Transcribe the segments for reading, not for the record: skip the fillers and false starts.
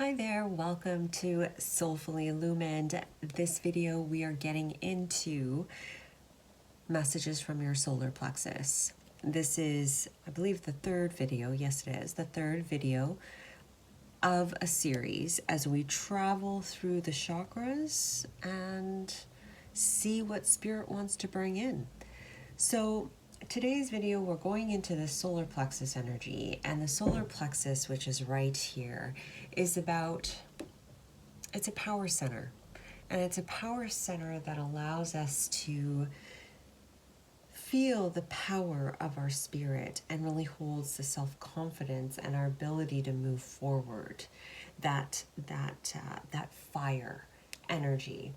Hi there, welcome to Soulfully Illumined. This video we are getting into messages from your solar plexus. This is, I believe, the third video, yes it is, the third video of a series as we travel through the chakras and see what spirit wants to bring in. So today's video, we're going into the solar plexus energy, and the solar plexus, which is right here, is about, it's a power center. And it's a power center that allows us to feel the power of our spirit and really holds the self-confidence and our ability to move forward, that fire energy.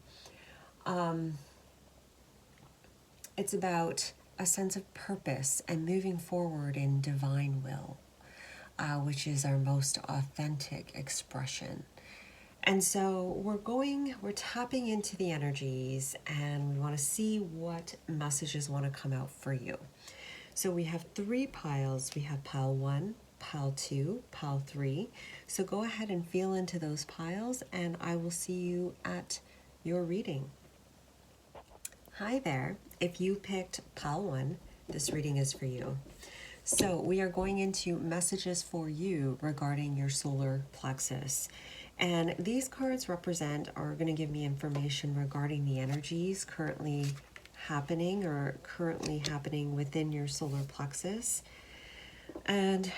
It's about a sense of purpose and moving forward in divine will, which is our most authentic expression. And so we're tapping into the energies, and we want to see what messages want to come out for you. So we have 3 piles. We have pile 1, pile 2, pile 3. So go ahead and feel into those piles, and I will see you at your reading. Hi there. If you picked pile 1, this reading is for you. So we are going into messages for you regarding your solar plexus. And these cards are going to give me information regarding the energies currently happening within your solar plexus. And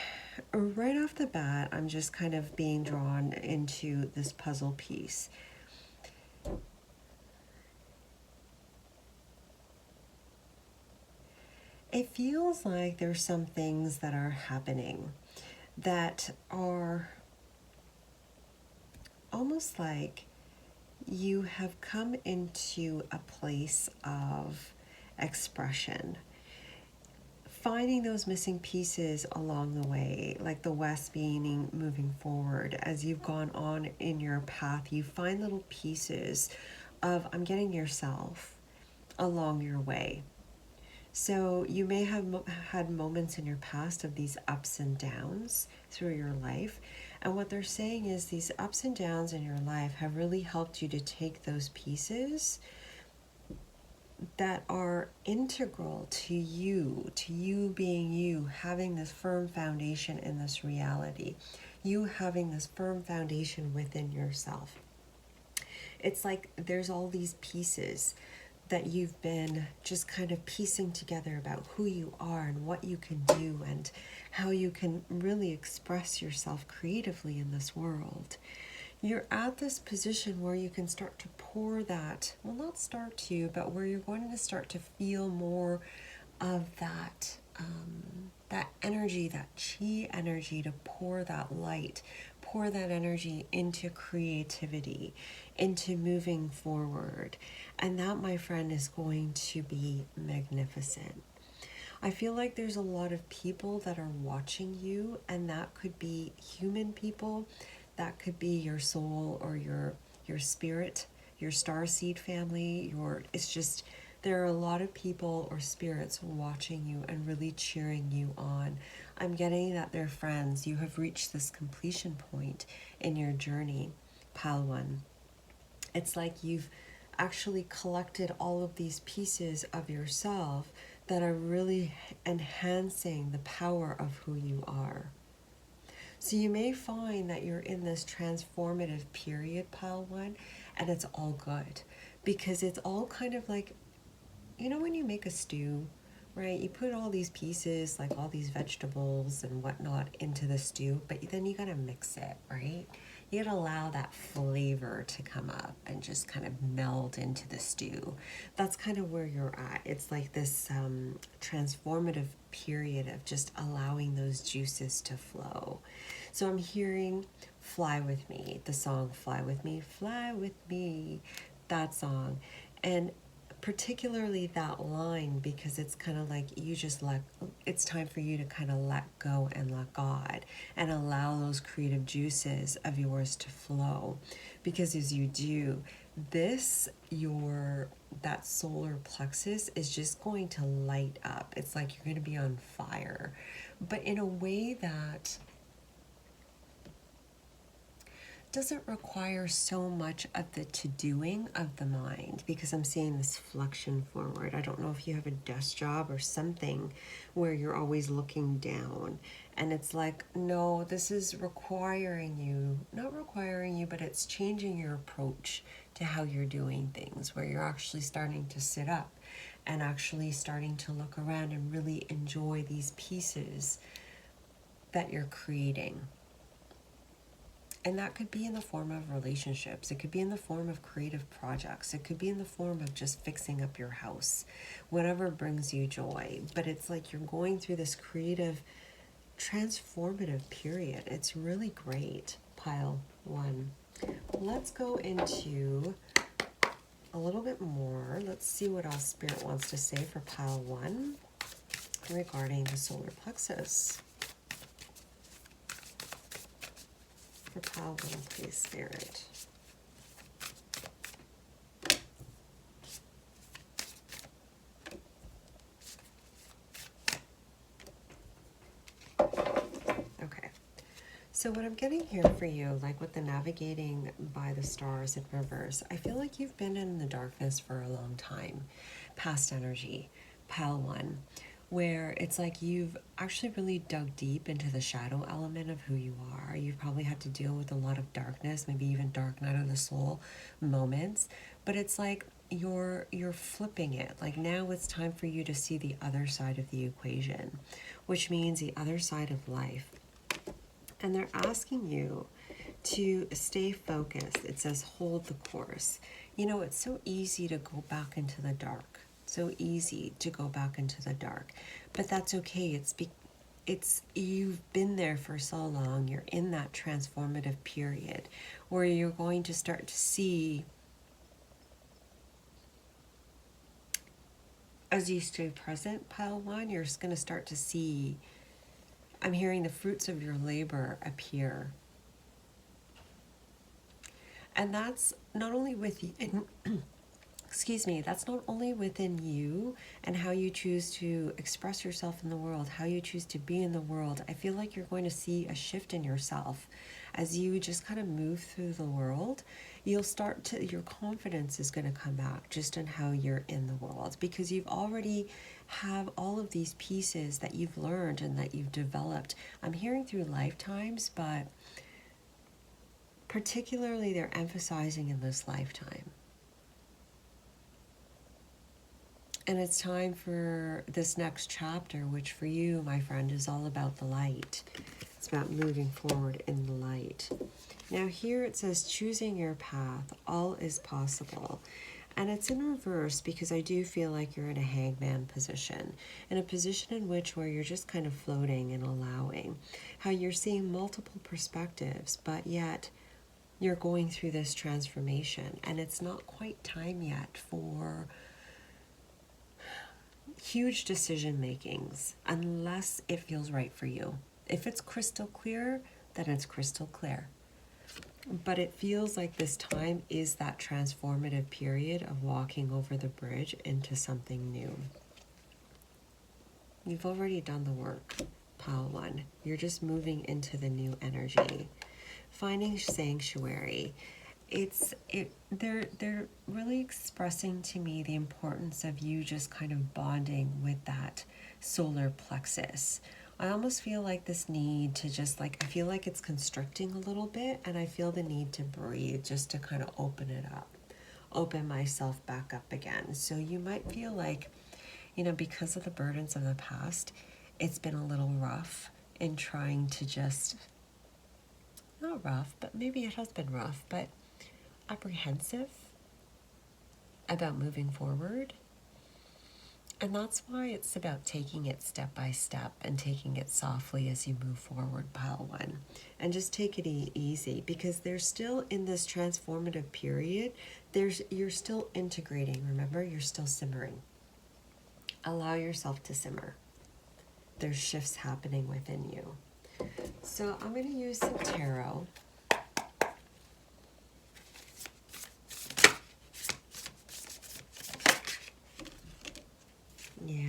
right off the bat, I'm just kind of being drawn into this puzzle piece. It feels like there's some things that are happening that are almost like you have come into a place of expression, finding those missing pieces along the way, like the west meaning moving forward. As you've gone on in your path, you find little pieces of getting yourself along your way. So you may have had moments in your past of these ups and downs through your life. And what they're saying is these ups and downs in your life have really helped you to take those pieces that are integral to you being you, having this firm foundation in this reality, you having this firm foundation within yourself. It's like there's all these pieces that you've been just kind of piecing together about who you are and what you can do and how you can really express yourself creatively in this world. You're at this position where you can start to pour that, well, not start to, but where you're going to start to feel more of that that energy, that chi energy, to pour that light, pour that energy into creativity, into moving forward. And that, my friend, is going to be magnificent. I feel like there's a lot of people that are watching you, and that could be human people, that could be your soul or your spirit, your starseed family, it's just, there are a lot of people or spirits watching you and really cheering you on. I'm getting that they're friends. You have reached this completion point in your journey, pile 1. It's like you've actually collected all of these pieces of yourself that are really enhancing the power of who you are. So you may find that you're in this transformative period, pile 1, and it's all good, because it's all kind of like, you know, when you make a stew, right? You put all these pieces, like all these vegetables and whatnot, into the stew, but then you gotta mix it, right? You gotta allow that flavor to come up and just kind of meld into the stew. That's kind of where you're at. It's like this transformative period of just allowing those juices to flow. So I'm hearing Fly With Me, the song Fly With Me, Fly With Me, that song. And particularly that line, because it's kind of like you just it's time for you to kind of let go and let God and allow those creative juices of yours to flow. Because as you do this, that solar plexus is just going to light up. It's like you're going to be on fire, but in a way that doesn't require so much of the to-doing of the mind, because I'm seeing this flexion forward. I don't know if you have a desk job or something where you're always looking down. And it's like, no, this is requiring you, not requiring you, but it's changing your approach to how you're doing things, where you're actually starting to sit up and actually starting to look around and really enjoy these pieces that you're creating. And that could be in the form of relationships. It could be in the form of creative projects. It could be in the form of just fixing up your house, whatever brings you joy. But it's like you're going through this creative, transformative period. It's really great, pile 1. Let's go into a little bit more. Let's see what else Spirit wants to say for pile 1 regarding the solar plexus. For pile 1, please, Spirit. Okay. So what I'm getting here for you, like with the navigating by the stars in reverse, I feel like you've been in the darkness for a long time. Past energy, pile 1. Where it's like you've actually really dug deep into the shadow element of who you are. You've probably had to deal with a lot of darkness, maybe even dark night of the soul moments. But it's like you're flipping it. Like now it's time for you to see the other side of the equation, which means the other side of life. And they're asking you to stay focused. It says hold the course. You know, it's so easy to go back into the dark. So easy to go back into the dark, but that's okay. It's you've been there for so long. You're in that transformative period where you're going to start to see, as you stay present, pile 1, you're just going to start to see, I'm hearing the fruits of your labor appear. And that's not only with you, excuse me, that's not only within you and how you choose to express yourself in the world, how you choose to be in the world. I feel like you're going to see a shift in yourself as you just kind of move through the world. You'll start to, your confidence is going to come back just in how you're in the world, because you've already have all of these pieces that you've learned and that you've developed. I'm hearing through lifetimes, but particularly they're emphasizing in this lifetime. And it's time for this next chapter, which for you, my friend, is all about the light. It's about moving forward in the light. Now here it says, choosing your path, all is possible. And it's in reverse because I do feel like you're in a hangman position, in a position in which where you're just kind of floating and allowing, how you're seeing multiple perspectives, but yet you're going through this transformation. And it's not quite time yet for huge decision makings unless it feels right for you. If it's crystal clear, then it's crystal clear. But it feels like this time is that transformative period of walking over the bridge into something new. You've already done the work, pile 1. You're just moving into the new energy. Finding sanctuary. They're really expressing to me the importance of you just kind of bonding with that solar plexus. I almost feel like this need to just like, I feel like it's constricting a little bit, and I feel the need to breathe just to kind of open it up, open myself back up again. So you might feel like, you know, because of the burdens of the past, it's been a little rough in trying to just, not rough, but maybe it has been rough, but apprehensive about moving forward. And that's why it's about taking it step by step and taking it softly as you move forward, pile 1. And just take it easy, because there's still in this transformative period, you're still integrating. Remember, you're still simmering. Allow yourself to simmer. There's shifts happening within you. So I'm going to use some tarot. Yeah.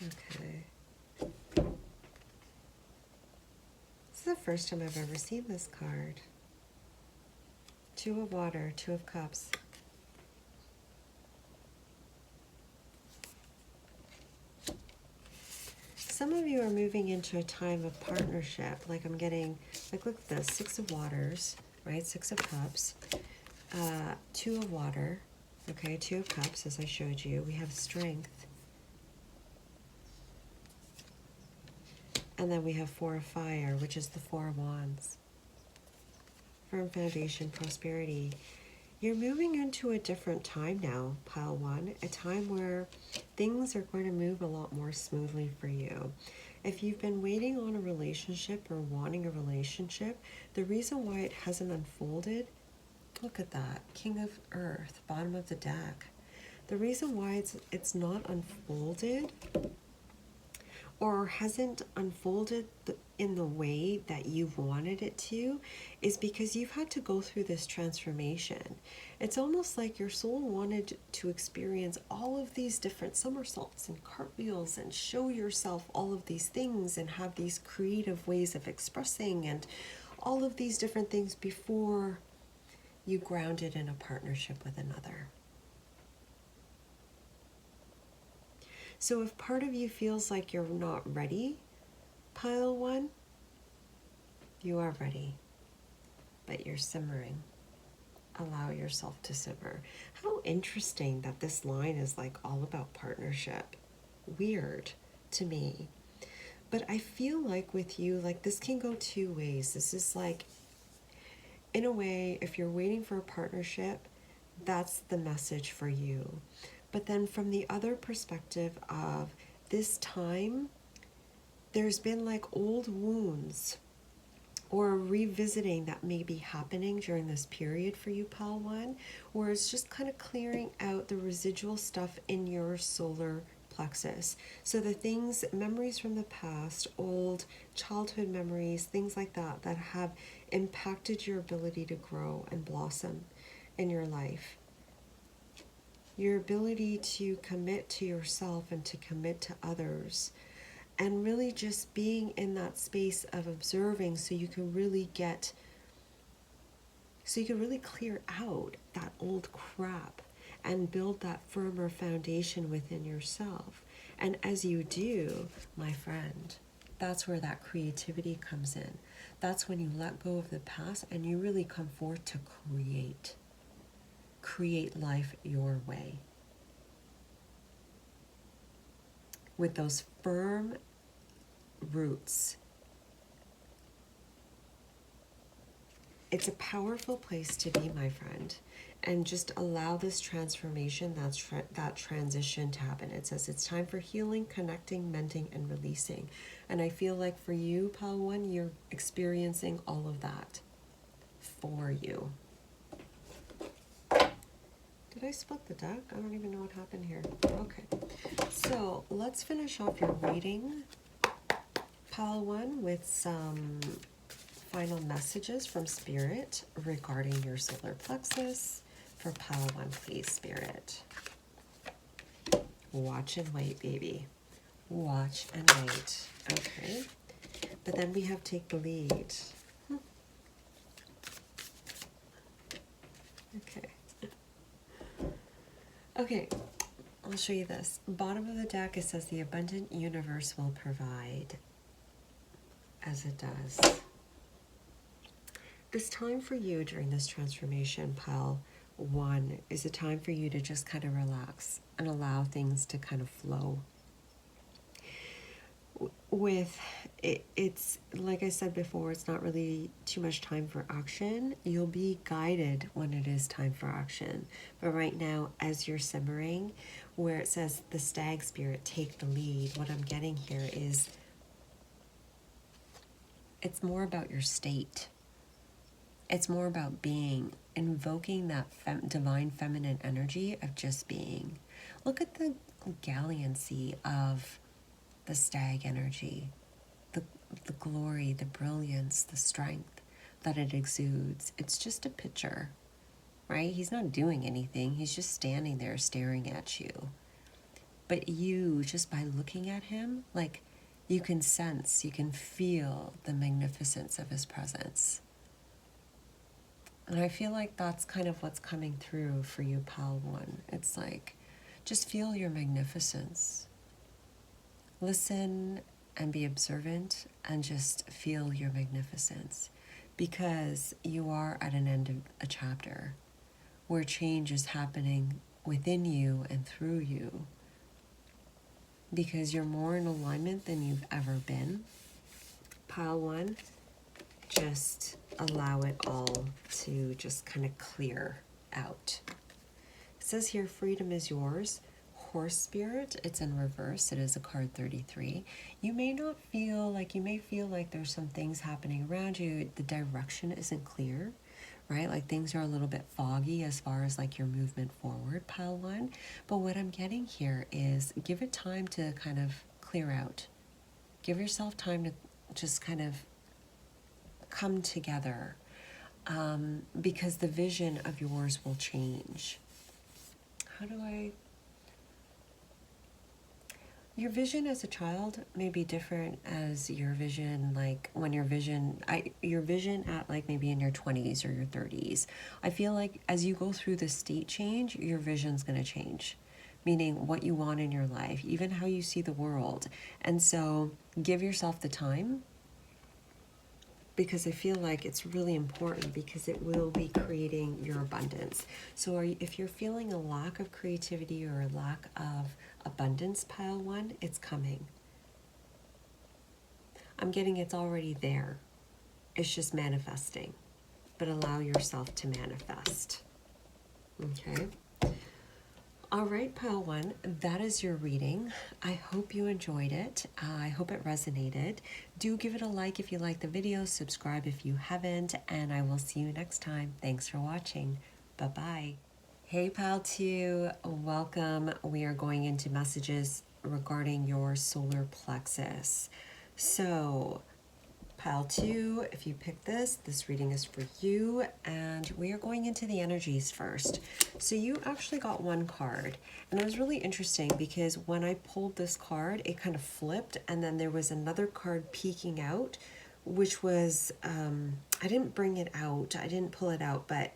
Okay. This is the first time I've ever seen this card. Two of Water, Two of Cups. Some of you are moving into a time of partnership. Like I'm getting, like look at this, Six of Waters, right? Six of Cups, Two of Water, okay, Two of Cups, as I showed you. We have Strength. And then we have Four of Fire, which is the Four of Wands. Firm foundation, prosperity. You're moving into a different time now, pile one, a time where things are going to move a lot more smoothly for you. If you've been waiting on a relationship or wanting a relationship, the reason why it hasn't unfolded, look at that, King of Earth, bottom of the deck. The reason why it's not unfolded or hasn't unfolded in the way that you've wanted it to is because you've had to go through this transformation. It's almost like your soul wanted to experience all of these different somersaults and cartwheels and show yourself all of these things and have these creative ways of expressing and all of these different things before you grounded in a partnership with another. So if part of you feels like you're not ready, pile one, you are ready, but you're simmering. Allow yourself to simmer. How interesting that this line is like all about partnership. Weird to me. But I feel like with you, like this can go two ways. This is like, in a way, if you're waiting for a partnership, that's the message for you. But then from the other perspective of this time, there's been like old wounds or revisiting that may be happening during this period for you, pile one, where it's just kind of clearing out the residual stuff in your solar plexus. So the things, memories from the past, old childhood memories, things like that, that have impacted your ability to grow and blossom in your life. Your ability to commit to yourself and to commit to others, and really just being in that space of observing so you can really clear out that old crap and build that firmer foundation within yourself. And as you do, my friend, that's where that creativity comes in. That's when you let go of the past and you really come forth to create life your way. With those firm roots. It's a powerful place to be, my friend. And just allow this transformation, that transition to happen. It says it's time for healing, connecting, mending, and releasing. And I feel like for you, pile one, you're experiencing all of that for you. Did I split the deck? I don't even know what happened here. Okay, so let's finish off your reading, pile one, with some final messages from Spirit regarding your solar plexus. For pile one, please, Spirit. Watch and wait, baby. Watch and wait. Okay, but then we have take the lead. Okay. Okay, I'll show you this. Bottom of the deck, it says the abundant universe will provide, as it does. This time for you during this transformation, pile one, is a time for you to just kind of relax and allow things to kind of flow. With it, it's like I said before, it's not really too much time for action. You'll be guided when it is time for action. But right now, as you're simmering, where it says the stag spirit, take the lead, what I'm getting here is it's more about your state. It's more about being, invoking that divine feminine energy of just being. Look at the galleancy of the stag energy, the glory, the brilliance, the strength that it exudes. It's just a picture, right? He's not doing anything. He's just standing there staring at you. But you, just by looking at him, like, You can sense, you can feel the magnificence of his presence. And I feel like that's kind of what's coming through for you, Pile 1. It's like, just feel your magnificence. Listen and be observant and just feel your magnificence, because you are at an end of a chapter where change is happening within you and through you, because you're more in alignment than you've ever been. Pile 1, just allow it all to just kind of clear out. It says here, freedom is yours. Horse spirit, it's in reverse. It is a card 33. You may feel like there's some things happening around you. The direction isn't clear, right? Like things are a little bit foggy as far as like your movement forward, Pile 1. But what I'm getting here is give it time to kind of clear out. Give yourself time to just kind of come together, because the vision of yours will change. Your vision as a child may be different as your vision, like when your vision at like maybe in your 20s or your 30s. I feel like as you go through the state change, your vision's going to change, meaning what you want in your life, even how you see the world. And so give yourself the time, because I feel like it's really important, because it will be creating your abundance. So if you're feeling a lack of creativity or a lack of abundance, Pile 1, it's coming. I'm getting it's already there. It's just manifesting. But allow yourself to manifest. Okay? All right, Pile 1, that is your reading. I hope you enjoyed it. I hope it resonated. Do give it a like if you like the video, subscribe if you haven't, and I will see you next time. Thanks for watching. Bye-bye. Hey, Pile 2, welcome. We are going into messages regarding your solar plexus. So, Pile 2, if you pick this reading is for you, and we are going into the energies first. So you actually got one card, and it was really interesting because when I pulled this card, it kind of flipped, and then there was another card peeking out, which was, I didn't bring it out, I didn't pull it out, but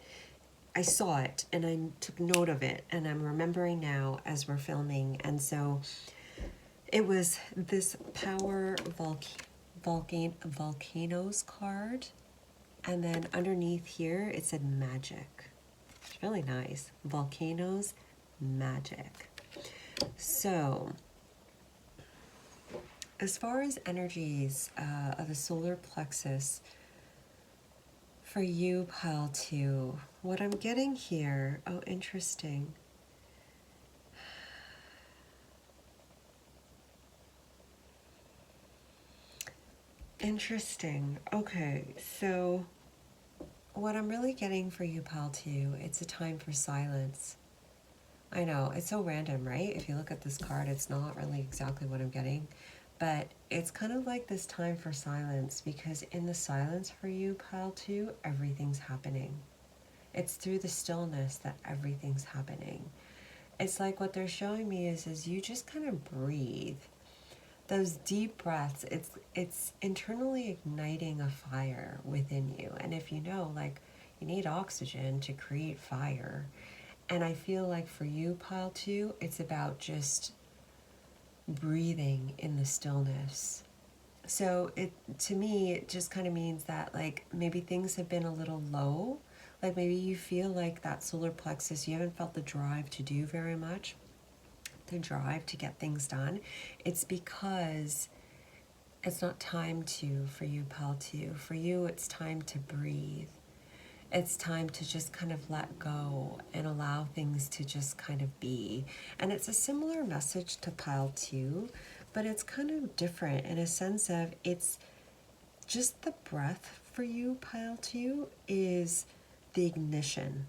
I saw it, and I took note of it, and I'm remembering now as we're filming, and so it was this power volcanoes card, and then underneath here it said magic. It's really nice. Volcanoes, magic. So as far as energies of the solar plexus for you, Pile 2, what I'm getting here, oh, interesting. Interesting. Okay, so what I'm really getting for you, Pile 2, it's a time for silence. I know, it's so random, right? If you look at this card, it's not really exactly what I'm getting, but it's kind of like this time for silence, because in the silence for you, Pile 2, everything's happening. It's through the stillness that everything's happening. It's like what they're showing me is you just kind of breathe. Those deep breaths, it's internally igniting a fire within you. And if you know, like, you need oxygen to create fire. And I feel like for you, Pile 2, it's about just breathing in the stillness. So to me, it just kind of means that, like, maybe things have been a little low. Like maybe you feel like that solar plexus, you haven't felt the drive to do very much. The drive to get things done. It's because it's not time to for you, Pile 2. For you, it's time to breathe. It's time to just kind of let go and allow things to just kind of be. And it's a similar message to Pile 2, but it's kind of different in a sense of it's just the breath for you, Pile 2, is the ignition.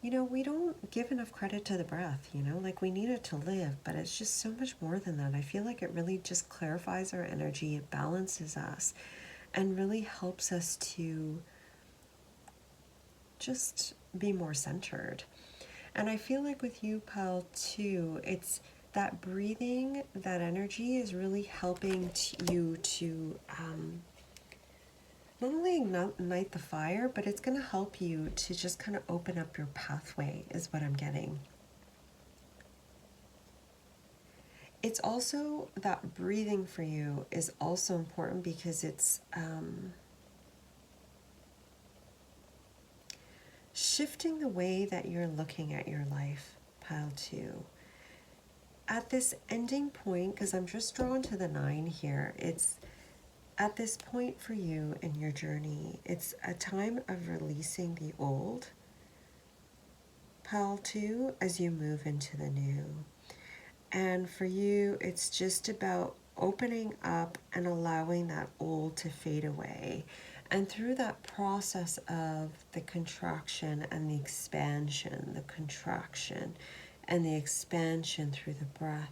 You know, we don't give enough credit to the breath, you know, like we need it to live, but it's just so much more than that. I feel like it really just clarifies our energy, it balances us, and really helps us to just be more centered. And I feel like with you, Pile 2, it's that breathing, that energy is really helping you to not only ignite the fire, but it's going to help you to just kind of open up your pathway, is what I'm getting. It's also that breathing for you is also important because it's shifting the way that you're looking at your life, pile 2. At this ending point, because I'm just drawn to the 9 here, it's at this point for you in your journey, it's a time of releasing the old, pile 2, as you move into the new. And for you, it's just about opening up and allowing that old to fade away. And through that process of the contraction and the expansion, the contraction and the expansion through the breath,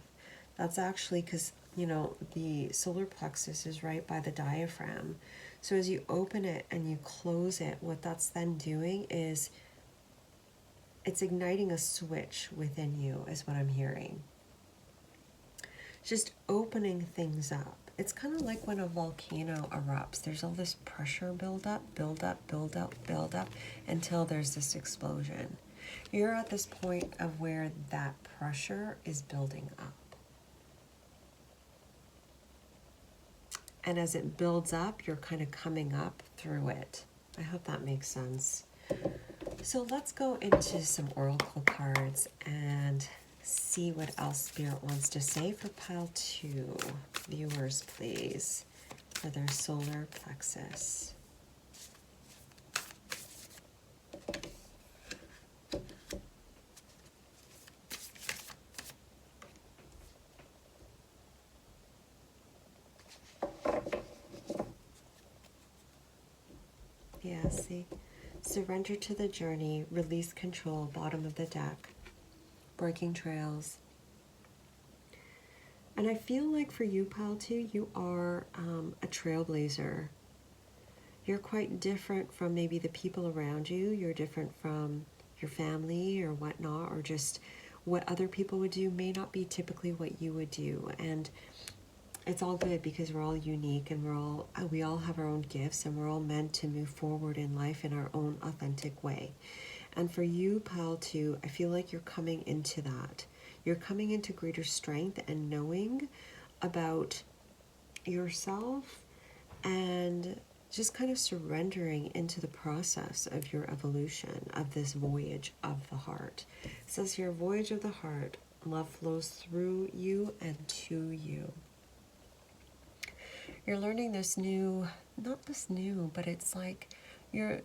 that's actually because, you know, the solar plexus is right by the diaphragm. So as you open it and you close it, what that's then doing is it's igniting a switch within you, is what I'm hearing. Just opening things up. It's kind of like when a volcano erupts. There's all this pressure build up, until there's this explosion. You're at this point of where that pressure is building up. And as it builds up, you're kind of coming up through it. I hope that makes sense. So let's go into some oracle cards and see what else Spirit wants to say for pile 2. Viewers, please, for their solar plexus. Yeah, see? Surrender to the journey, release control, bottom of the deck, breaking trails. And I feel like for you, pile 2, you are a trailblazer. You're quite different from maybe the people around you. You're different from your family or whatnot, or just what other people would do may not be typically what you would do. And it's all good because we're all unique and we all have our own gifts, and we're all meant to move forward in life in our own authentic way. And for you, pile 2, I feel like you're coming into that. You're coming into greater strength and knowing about yourself, and just kind of surrendering into the process of your evolution, of this voyage of the heart. It says here, voyage of the heart, love flows through you and to you. You're learning this new, not this new, but it's like you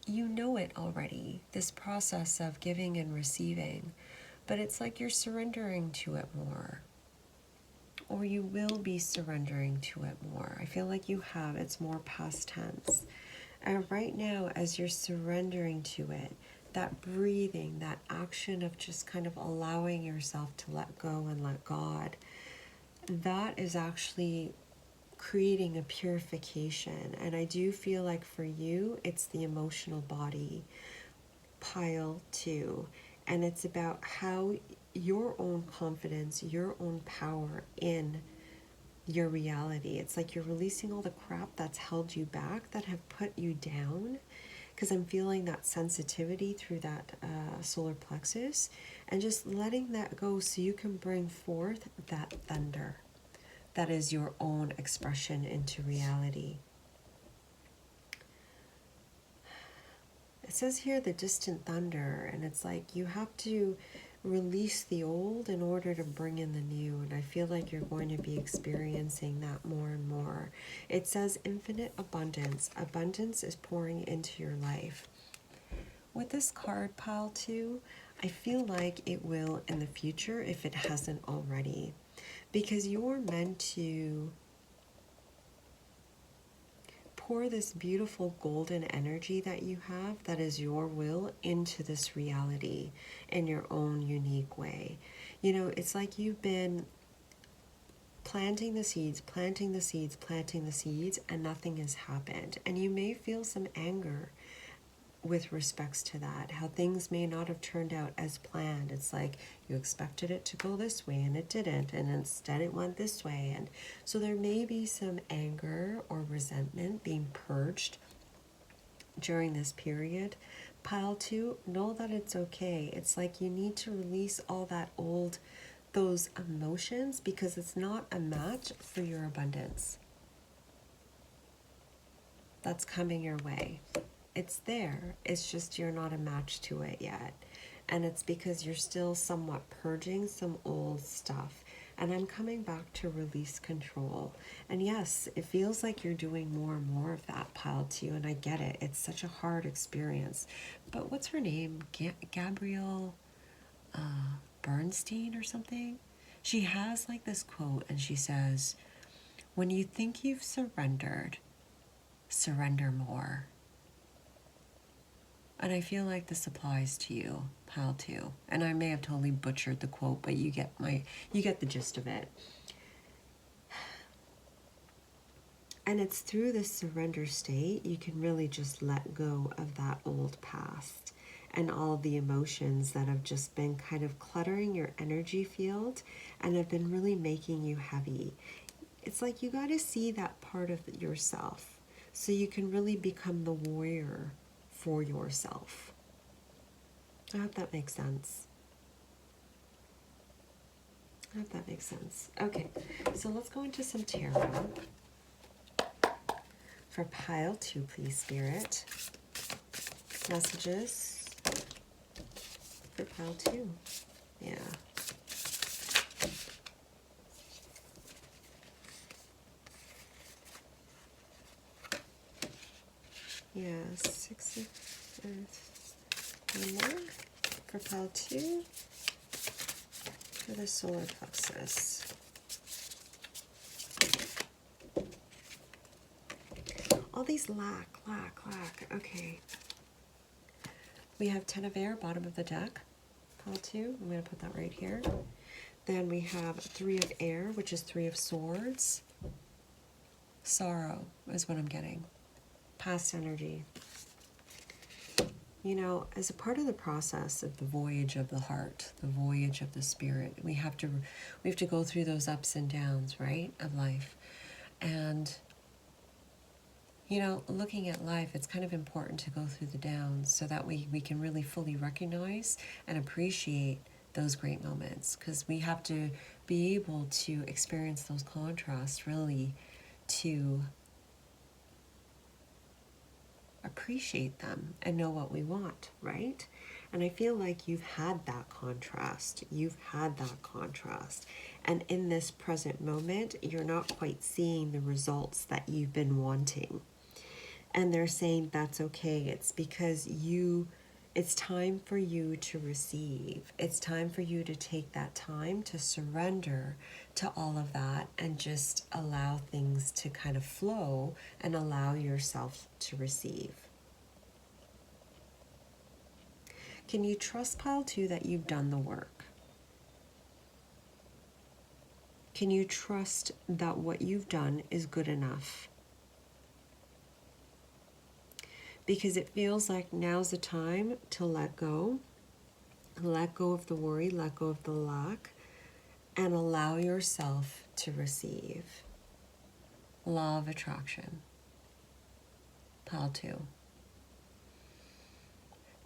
know it already, this process of giving and receiving, but it's like you're surrendering to it more, or you will be surrendering to it more. I feel like you have, it's more past tense. And right now, as you're surrendering to it, that breathing, that action of just kind of allowing yourself to let go and let God, that is actually creating a purification. And I do feel like for you, it's the emotional body, pile 2. And it's about how your own confidence, your own power in your reality. It's like you're releasing all the crap that's held you back, that have put you down. Because I'm feeling that sensitivity through that solar plexus, and just letting that go so you can bring forth that thunder. That is your own expression into reality. It says here the distant thunder, and it's like you have to release the old in order to bring in the new, and I feel like you're going to be experiencing that more and more. It says infinite abundance. Abundance is pouring into your life. With this card, pile 2, I feel like it will in the future if it hasn't already. Because you're meant to pour this beautiful golden energy that you have, that is your will, into this reality in your own unique way. You know, it's like you've been planting the seeds, and nothing has happened. And you may feel some anger with respects to that, how things may not have turned out as planned. It's like you expected it to go this way and it didn't, and instead it went this way. And so there may be some anger or resentment being purged during this period. Pile 2, know that it's okay. It's like you need to release all that old, those emotions, because it's not a match for your abundance that's coming your way. It's there. It's just you're not a match to it yet. And it's because you're still somewhat purging some old stuff. And I'm coming back to release control. And yes, it feels like you're doing more and more of that, Pile 2, and I get it. It's such a hard experience. But what's her name? Gabrielle Bernstein or something? She has like this quote, and she says, when you think you've surrendered, surrender more. And I feel like this applies to you, Pile 2. And I may have totally butchered the quote, but you get the gist of it. And it's through this surrender state you can really just let go of that old past and all the emotions that have just been kind of cluttering your energy field and have been really making you heavy. It's like you got to see that part of yourself so you can really become the warrior for yourself. I hope that makes sense. I hope that makes sense. Okay, so let's go into some tarot. For Pile 2, please, Spirit. Messages for Pile 2. Yeah. Yeah, 6 of Earth. One more for Pile 2. For the Solar Plexus. All these lack. Okay. We have 10 of Air, bottom of the deck. Pile 2. I'm going to put that right here. Then we have 3 of Air, which is 3 of Swords. Sorrow is what I'm getting. Past energy. You know, as a part of the process of the voyage of the heart, the voyage of the spirit, we have to go through those ups and downs, right, of life. And you know, looking at life, it's kind of important to go through the downs so that we can really fully recognize and appreciate those great moments, because we have to be able to experience those contrasts really to appreciate them and know what we want, right? And I feel like you've had that contrast. And in this present moment, you're not quite seeing the results that you've been wanting. And they're saying that's okay. It's because it's time for you to receive. It's time for you to take that time to surrender to all of that and just allow things to kind of flow and allow yourself to receive. Can you trust, Pile 2, that you've done the work? Can you trust that what you've done is good enough? Because it feels like now's the time to let go of the worry, let go of the lack, and allow yourself to receive. Law of attraction. Pile 2.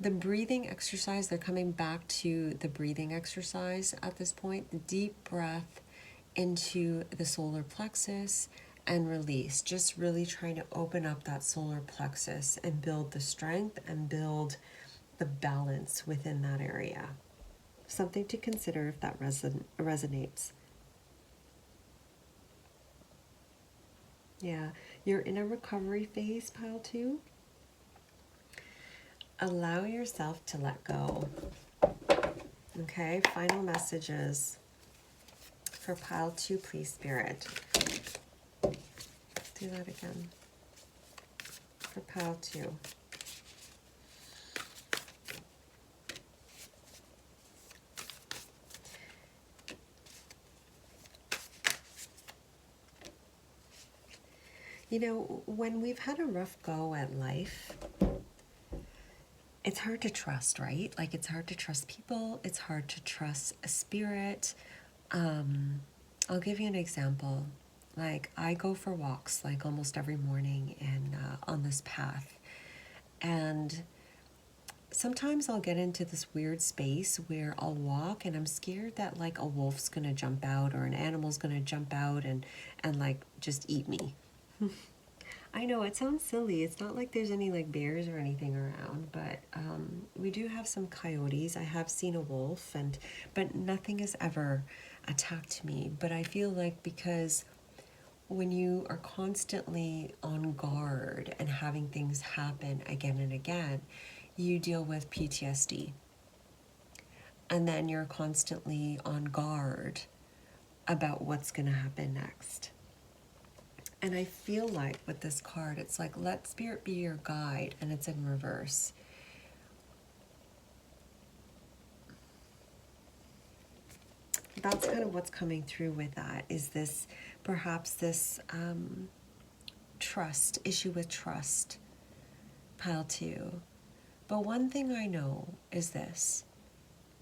The breathing exercise, they're coming back to the breathing exercise at this point. The deep breath into the solar plexus and release, just really trying to open up that solar plexus and build the strength and build the balance within that area. Something to consider if that resonates. Yeah, you're in a recovery phase, Pile 2. Allow yourself to let go. Okay, final messages for Pile 2, please, Spirit. Do that again. For Pile 2. You know, when we've had a rough go at life, it's hard to trust, right? Like, it's hard to trust people. It's hard to trust a spirit. I'll give you an example. Like, I go for walks like almost every morning and on this path. And sometimes I'll get into this weird space where I'll walk and I'm scared that like a wolf's gonna jump out or an animal's gonna jump out and like just eat me. I know it sounds silly. It's not like there's any like bears or anything around, but we do have some coyotes. I have seen a wolf, but nothing has ever attacked me. But I feel like because when you are constantly on guard and having things happen again and again, you deal with PTSD. And then you're constantly on guard about what's going to happen next. And I feel like with this card, it's like, let spirit be your guide, and it's in reverse. That's kind of what's coming through with that, is this, perhaps this trust, issue with trust, pile 2. But one thing I know is this,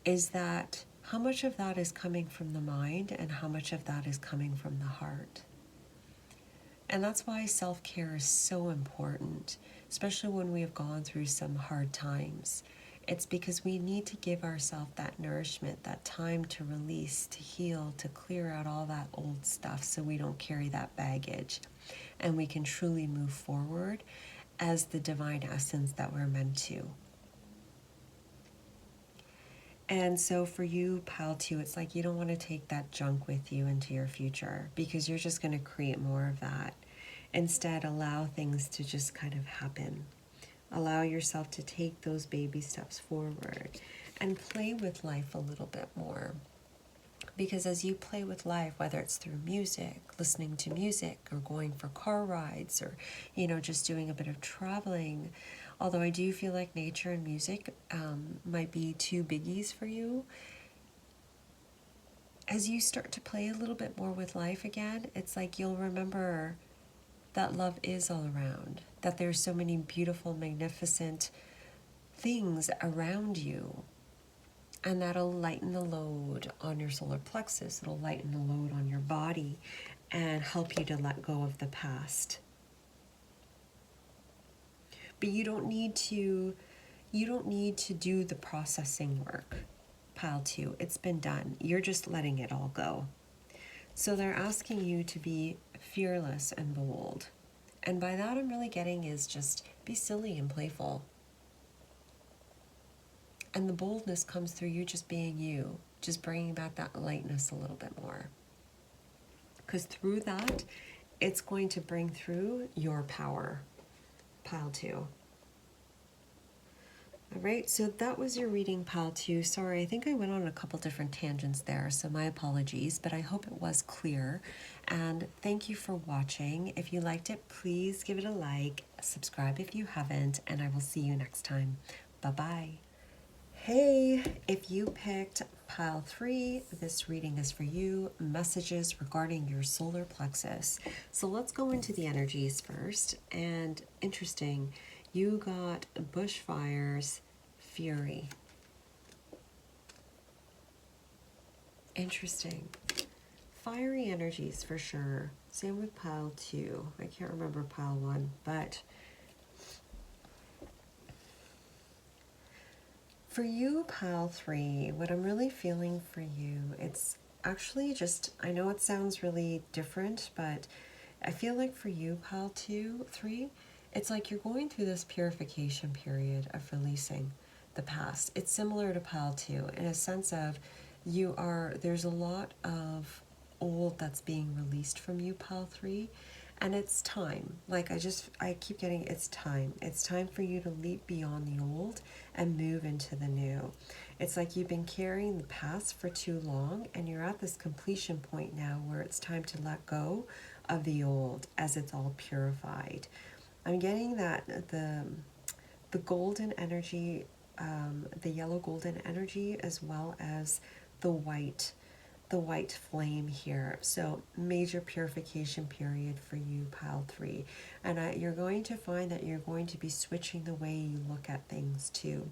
is that how much of that is coming from the mind and how much of that is coming from the heart. And that's why self-care is so important, especially when we have gone through some hard times. It's because we need to give ourselves that nourishment, that time to release, to heal, to clear out all that old stuff so we don't carry that baggage. And we can truly move forward as the divine essence that we're meant to. And so for you, pile 2, it's like you don't want to take that junk with you into your future because you're just going to create more of that. Instead, allow things to just kind of happen. Allow yourself to take those baby steps forward and play with life a little bit more. Because as you play with life, whether it's through music, listening to music, or going for car rides, or, just doing a bit of traveling, although I do feel like nature and music might be 2 biggies for you, as you start to play a little bit more with life again, it's like you'll remember that love is all around, that there's so many beautiful, magnificent things around you. And that'll lighten the load on your solar plexus. It'll lighten the load on your body and help you to let go of the past. But you don't need to do the processing work, pile 2. It's been done. You're just letting it all go. So they're asking you to be fearless and bold. And by that I'm really getting is just be silly and playful. And the boldness comes through you just being you, just bringing back that lightness a little bit more. Because through that, it's going to bring through your power, pile 2. All right, so that was your reading, pile 2. Sorry, I think I went on a couple different tangents there, so my apologies, but I hope it was clear. And thank you for watching. If you liked it, please give it a like, subscribe if you haven't, and I will see you next time. Bye-bye. Hey, if you picked pile 3, this reading is for you. Messages regarding your solar plexus. So let's go into the energies first. And interesting, you got bushfires, fury. Interesting. Fiery energies for sure. Same with pile 2. I can't remember pile 1, but for you, pile 3, what I'm really feeling for you, it's actually just, I know it sounds really different, but I feel like for you, pile 3, it's like you're going through this purification period of releasing the past. It's similar to pile 2 in a sense of there's a lot of old that's being released from you, pile 3. And it's time. Like I keep getting it's time. It's time for you to leap beyond the old and move into the new. It's like you've been carrying the past for too long and you're at this completion point now where it's time to let go of the old as it's all purified. I'm getting that the golden energy, the yellow golden energy, as well as the white the white flame here. So major purification period for you, pile 3. And you're going to find that you're going to be switching the way you look at things too.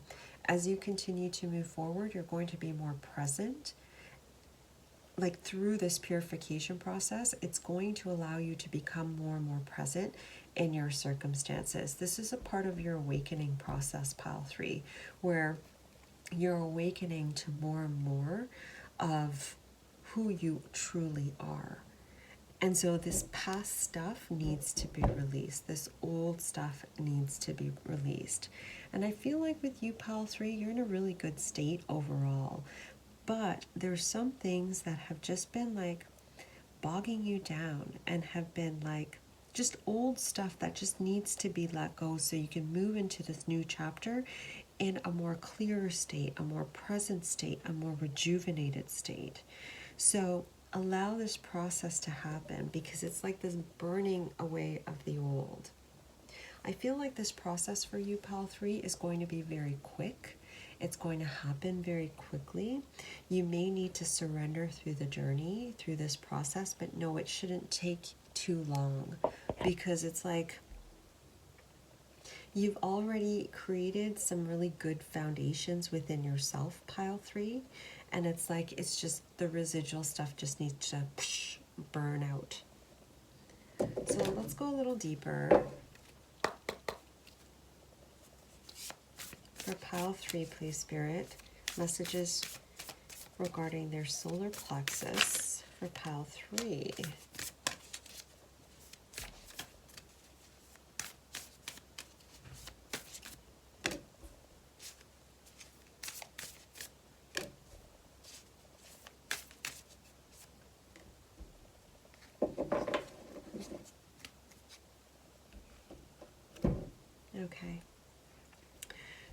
As you continue to move forward, you're going to be more present. Like through this purification process, it's going to allow you to become more and more present in your circumstances. This is a part of your awakening process, pile 3, where you're awakening to more and more of who you truly are. And so this past stuff needs to be released. This old stuff needs to be released. And I feel like with you, pile 3, you're in a really good state overall. But there's some things that have just been like bogging you down and have been like just old stuff that just needs to be let go so you can move into this new chapter in a more clearer state, a more present state, a more rejuvenated state. So allow this process to happen, because it's like this burning away of the old. I feel like this process for you, pile 3, is going to be very quick. It's going to happen very quickly. You may need to surrender through the journey, through this process, but no, it shouldn't take too long, because it's like you've already created some really good foundations within yourself, pile 3, and it's like it's just the residual stuff just needs to burn out. So let's go a little deeper. For pile 3, please, Spirit, messages regarding their solar plexus for pile 3. Okay.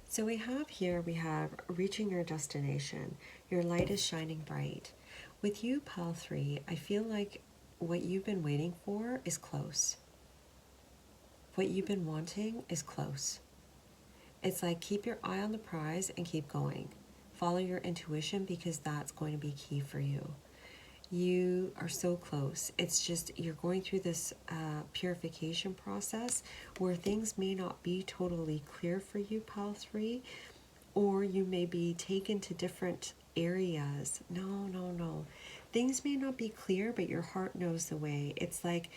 So we have reaching your destination. Your light is shining bright. With you, pile 3, I feel like what you've been waiting for is close. What you've been wanting is close. It's like keep your eye on the prize and keep going. Follow your intuition, because that's going to be key for you. You are so close. It's just you're going through this purification process where things may not be totally clear for you, pile 3, or you may be taken to different areas. No. Things may not be clear, but your heart knows the way. It's like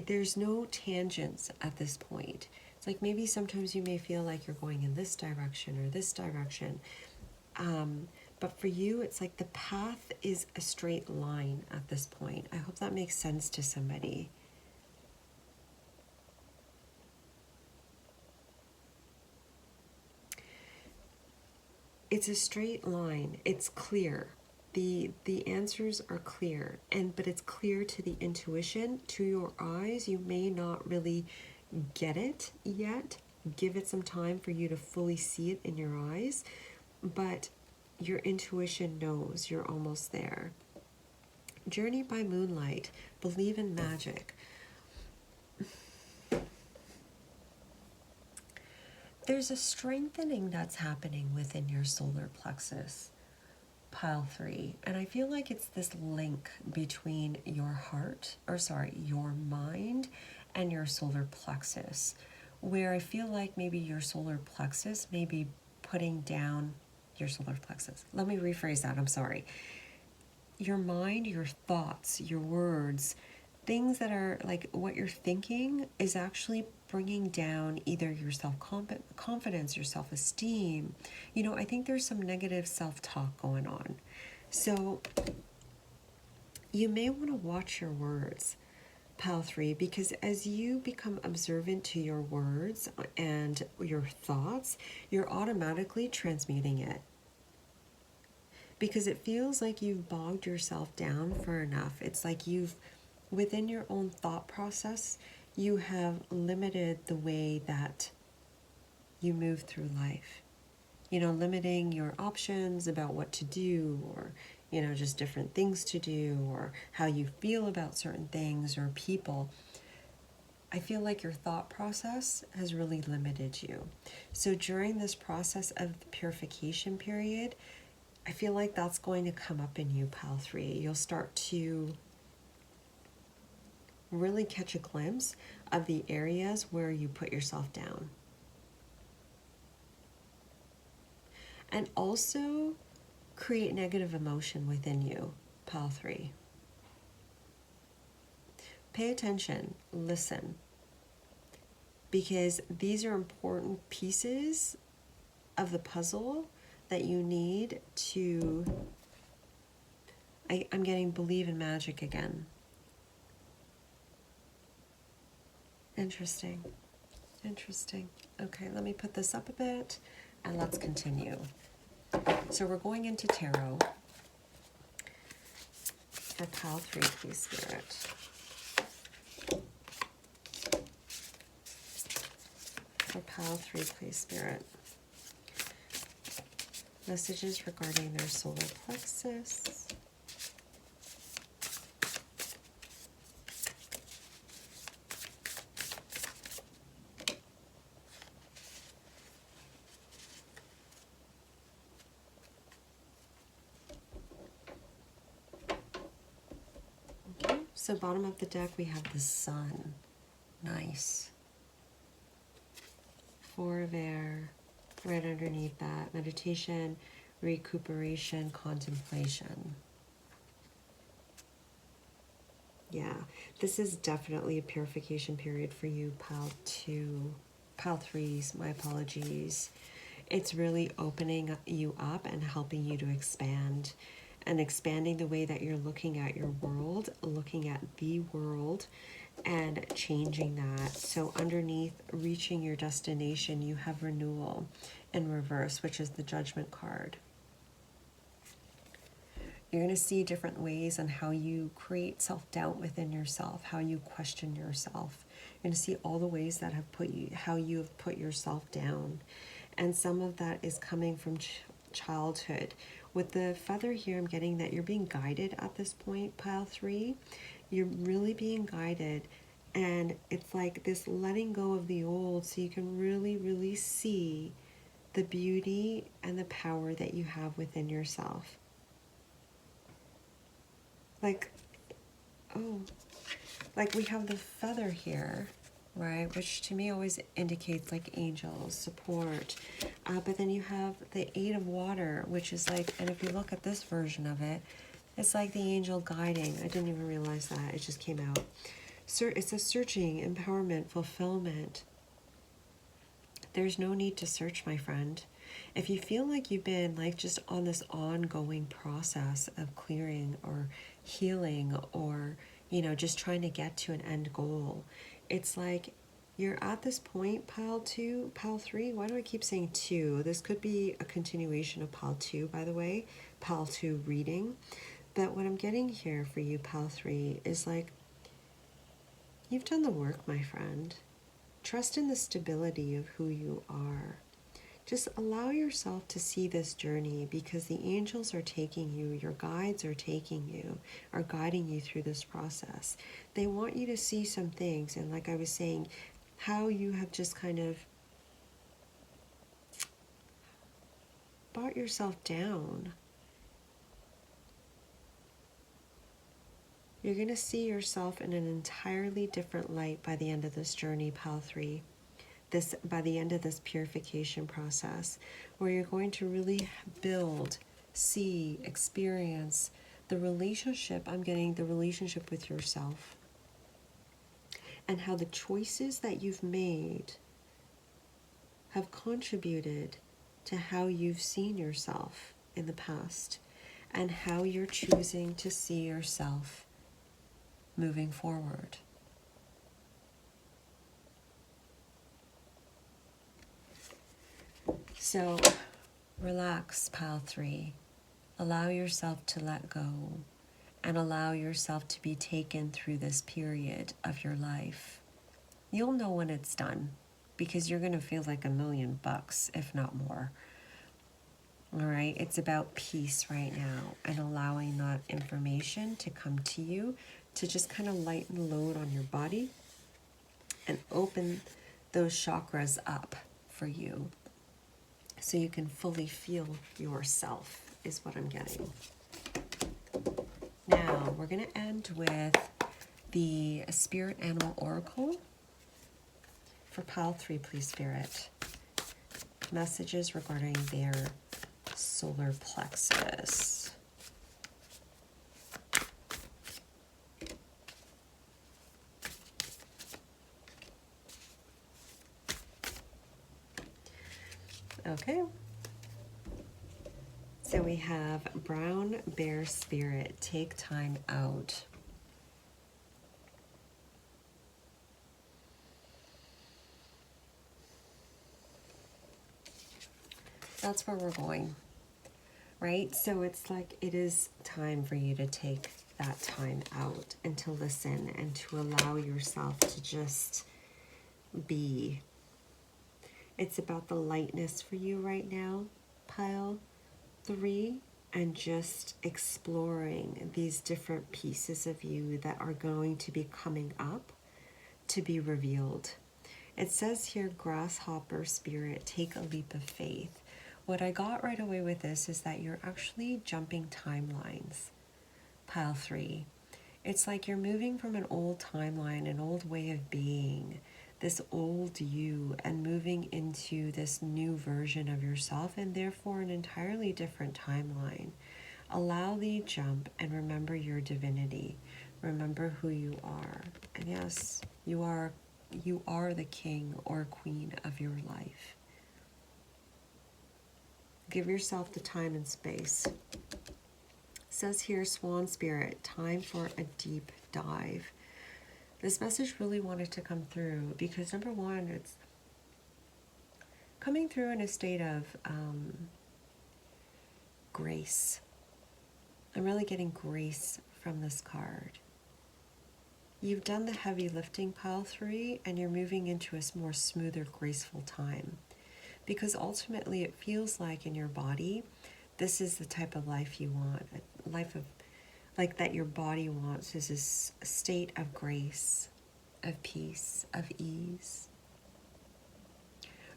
there's no tangents at this point. It's like maybe sometimes you may feel like you're going in this direction or this direction. But for you, it's like the path is a straight line at this point. I hope that makes sense to somebody. It's a straight line. It's clear. The answers are clear, but it's clear to the intuition, to your eyes. You may not really get it yet. Give it some time for you to fully see it in your eyes, but your intuition knows you're almost there. Journey by moonlight. Believe in magic. There's a strengthening that's happening within your solar plexus, pile 3. And I feel like it's this link between your your mind and your solar plexus, where I feel like maybe your solar plexus may be putting down your solar plexus. Let me rephrase that. I'm sorry. Your mind, your thoughts, your words, things that are like what you're thinking is actually bringing down either your self-confidence, your self-esteem. I think there's some negative self-talk going on. So you may want to watch your words, pile 3, because as you become observant to your words and your thoughts, you're automatically transmuting it. Because it feels like you've bogged yourself down for enough. It's like within your own thought process, you have limited the way that you move through life. Limiting your options about what to do, or, just different things to do, or how you feel about certain things or people. I feel like your thought process has really limited you. So during this process of the purification period, I feel like that's going to come up in you, pile 3. You'll start to really catch a glimpse of the areas where you put yourself down. And also create negative emotion within you, pile 3. Pay attention, listen, because these are important pieces of the puzzle that you need to, I'm getting believe in magic again. Interesting. Interesting. Okay, let me put this up a bit and let's continue. So we're going into tarot for pile 3, please, Spirit. For pile 3, please, Spirit. Messages regarding their solar plexus. Okay, so bottom of the deck we have the sun. Nice. 4 of air. Right underneath that, meditation, recuperation, contemplation. Yeah, this is definitely a purification period for you, pile 2, pile 3s, my apologies. It's really opening you up and helping you to expand, and expanding the way that you're looking at your world, looking at the world, and changing that. So underneath reaching your destination, you have renewal in reverse, which is the Judgment card. You're going to see different ways on how you create self-doubt within yourself, how you question yourself. You're going to see all the ways that have put you, how you have put yourself down. And some of that is coming from childhood. With the feather here, I'm getting that you're being guided at this point, pile 3. You're really being guided, and it's like this letting go of the old so you can really, really see the beauty and the power that you have within yourself. Like, oh, like we have the feather here, right? Which to me always indicates like angels, support. But then you have the 8 of water, which is like, and if you look at this version of it, it's like the angel guiding. I didn't even realize that. It just came out. It's a searching, empowerment, fulfillment. There's no need to search, my friend. If you feel like you've been like just on this ongoing process of clearing or healing, or, you know, just trying to get to an end goal, it's like you're at this point, pile 2, pile 3. Why do I keep saying 2? This could be a continuation of pile 2, by the way, pile 2 reading. But what I'm getting here for you, pile 3, is like, you've done the work, my friend. Trust in the stability of who you are. Just allow yourself to see this journey, because the angels are taking you, your guides are taking you, are guiding you through this process. They want you to see some things, and like I was saying, how you have just kind of brought yourself down. You're going to see yourself in an entirely different light by the end of this journey, pile 3. By the end of this purification process, where you're going to really build, see, experience the relationship. I'm getting the relationship with yourself, and how the choices that you've made have contributed to how you've seen yourself in the past, and how you're choosing to see yourself moving forward. So relax, pile 3. Allow yourself to let go, and allow yourself to be taken through this period of your life. You'll know when it's done, because you're going to feel like $1,000,000, if not more. All right, it's about peace right now, and allowing that information to come to you to just kind of lighten the load on your body and open those chakras up for you, so you can fully feel yourself is what I'm getting. Now, we're going to end with the Spirit Animal Oracle. For pile 3, please, Spirit. Messages regarding their solar plexus. Okay. So we have Brown Bear Spirit, take time out. That's where we're going, right? So it's like it is time for you to take that time out and to listen and to allow yourself to just be. It's about the lightness for you right now, pile 3, and just exploring these different pieces of you that are going to be coming up to be revealed. It says here, grasshopper spirit, take a leap of faith. What I got right away with this is that you're actually jumping timelines, pile 3. It's like you're moving from an old timeline, an old way of being, this old you, and moving into this new version of yourself, and therefore an entirely different timeline. Allow the jump and remember your divinity. Remember who you are. And yes, you are the king or queen of your life. Give yourself the time and space. It says here, Swan Spirit, time for a deep dive. This message really wanted to come through because, number one, it's coming through in a state of grace. I'm really getting grace from this card. You've done the heavy lifting, pile 3, and you're moving into a more smoother, graceful time. Because ultimately it feels like in your body, this is the type of life you want. A life of, like that your body wants, is this state of grace, of peace, of ease.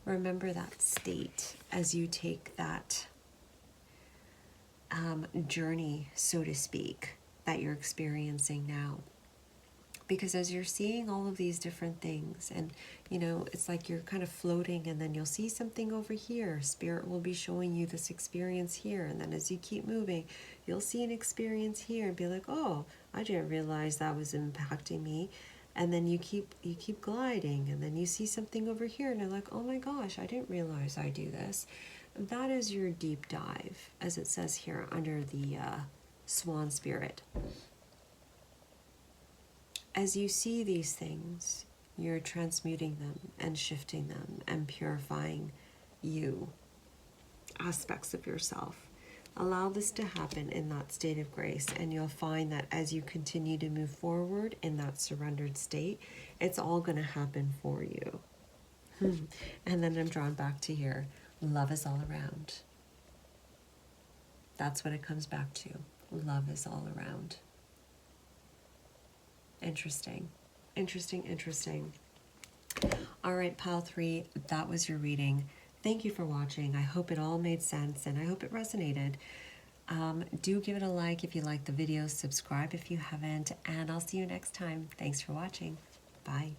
Remember that state as you take that journey, so to speak, that you're experiencing now. Because as you're seeing all of these different things, and you know, it's like you're kind of floating, and then you'll see something over here. Spirit will be showing you this experience here, and then as you keep moving, you'll see an experience here and be like, oh, I didn't realize that was impacting me. And then you keep gliding, and then you see something over here, and you're like, oh my gosh, I didn't realize I do this. That is your deep dive, as it says here under the Swan Spirit. As you see these things, you're transmuting them and shifting them and purifying you, aspects of yourself. Allow this to happen in that state of grace, and you'll find that as you continue to move forward in that surrendered state, it's all going to happen for you. And then I'm drawn back to here. Love is all around. That's what it comes back to. Love is all around. Interesting. Interesting. All right, pile 3, that was your reading. Thank you for watching. I hope it all made sense, and I hope it resonated. Do give it a like if you like the video, subscribe if you haven't, and I'll see you next time. Thanks for watching. Bye.